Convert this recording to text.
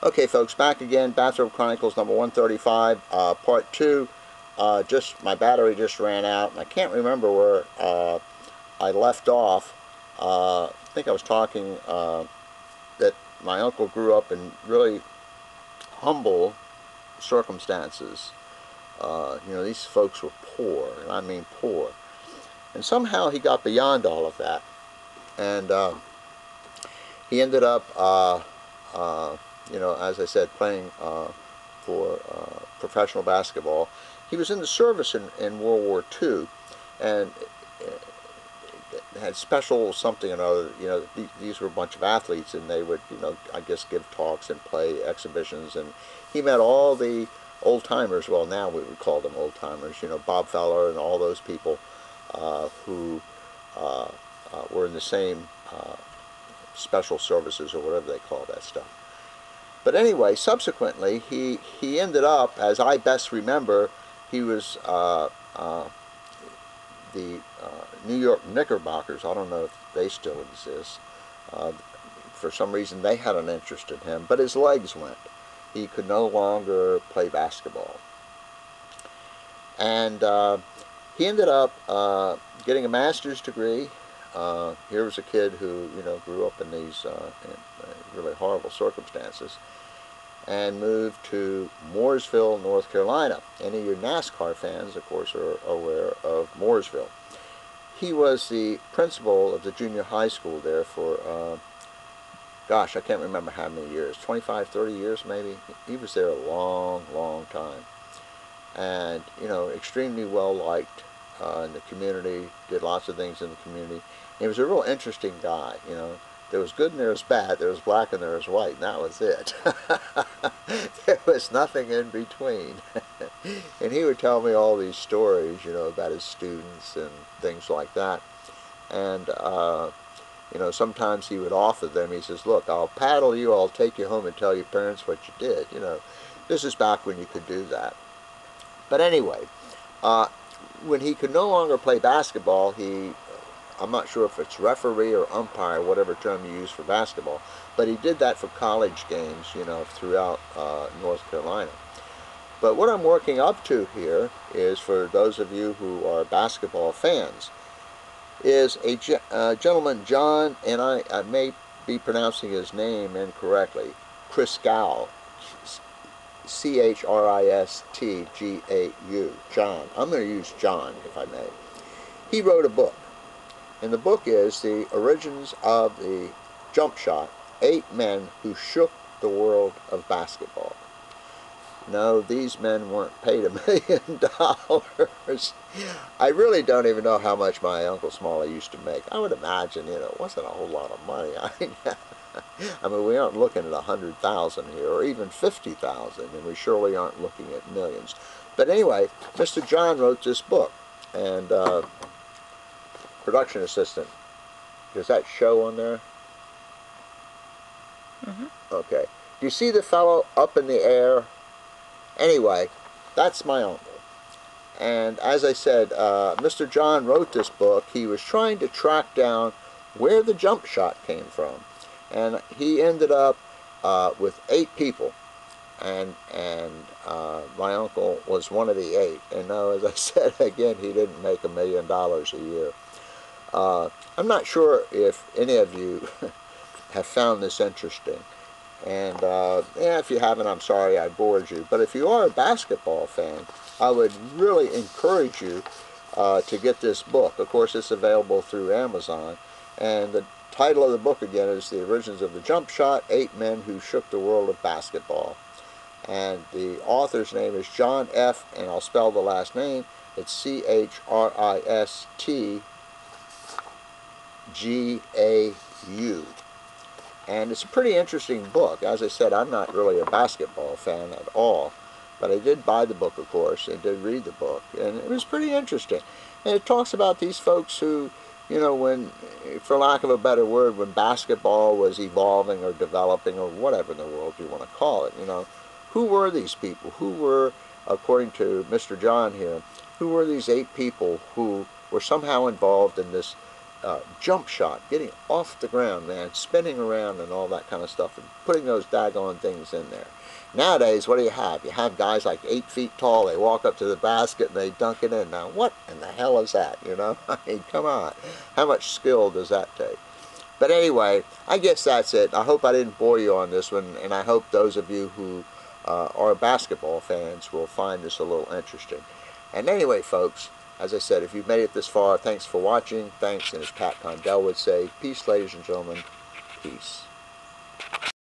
Okay, folks, back again. Bathrobe Chronicles number 135, part 2. Just my battery just ran out, and I can't remember where I left off. I think I was talking that my uncle grew up in really humble circumstances. These folks were poor, and I mean poor. And somehow he got beyond all of that, and he ended up as I said, playing for professional basketball. He was in the service in World War II, and had special something or other. These were a bunch of athletes, and they would, I guess, give talks and play exhibitions. And he met all the old timers. Well, now we would call them old timers. Bob Feller and all those people who were in the same special services, or whatever they call that stuff. But anyway, subsequently, he ended up, as I best remember, he was the New York Knickerbockers. I don't know if they still exist. For some reason, they had an interest in him, but his legs went. He could no longer play basketball. And he ended up getting a master's degree. Here was a kid who, grew up in these really horrible circumstances, and moved to Mooresville, North Carolina. Any of your NASCAR fans, of course, are aware of Mooresville. He was the principal of the junior high school there for, gosh, I can't remember how many years, 25, 30 years maybe. He was there a long, long time. And, extremely well-liked in the community, did lots of things in the community. He was a real interesting guy, There was good and there was bad, there was black and there was white, and that was it. There was nothing in between. And he would tell me all these stories, about his students and things like that. And, sometimes he would offer them, he says, look, I'll paddle you, I'll take you home and tell your parents what you did. This is back when you could do that. But anyway, when he could no longer play basketball, I'm not sure if it's referee or umpire, whatever term you use for basketball, but he did that for college games, throughout North Carolina. But what I'm working up to here is, for those of you who are basketball fans, is a gentleman, John, and I may be pronouncing his name incorrectly, Christgau, C-H-R-I-S-T-G-A-U, John. I'm going to use John, if I may. He wrote a book. And the book is The Origins of the Jump Shot, 8 Men Who Shook the World of Basketball. No, these men weren't paid $1 million. I really don't even know how much my Uncle Smawley used to make. I would imagine, it wasn't a whole lot of money. I mean, we aren't looking at 100,000 here, or even 50,000, and we surely aren't looking at millions. But anyway, Mr. John wrote this book, and production assistant, does that show on there? Mm-hmm. Okay. Do you see the fellow up in the air? Anyway, that's my uncle. And as I said, Mr. John wrote this book. He was trying to track down where the jump shot came from. And he ended up with 8 people. And my uncle was one of the 8. And now, as I said, again, he didn't make $1 million a year. I'm not sure if any of you have found this interesting. And if you haven't, I'm sorry I bored you. But if you are a basketball fan, I would really encourage you to get this book. Of course, it's available through Amazon. And the title of the book, again, is The Origins of the Jump Shot, 8 Men Who Shook the World of Basketball. And the author's name is John F., and I'll spell the last name. It's C-H-R-I-S-T-G-A-U. And it's a pretty interesting book. As I said, I'm not really a basketball fan at all. But I did buy the book, of course, and did read the book. And it was pretty interesting. And it talks about these folks who, when, for lack of a better word, when basketball was evolving or developing or whatever in the world you want to call it, who were these people? Who were, according to Mr. John here, who were these 8 people who were somehow involved in this jump shot, getting off the ground, man, spinning around and all that kind of stuff, and putting those daggone things in there. Nowadays, what do you have? You have guys like 8 feet tall, they walk up to the basket and they dunk it in. Now, what in the hell is that, you know? I mean, come on. How much skill does that take? But anyway, I guess that's it. I hope I didn't bore you on this one, and I hope those of you who are basketball fans will find this a little interesting. And anyway, folks, as I said, if you've made it this far, thanks for watching. Thanks, and as Pat Condell would say, peace, ladies and gentlemen, peace.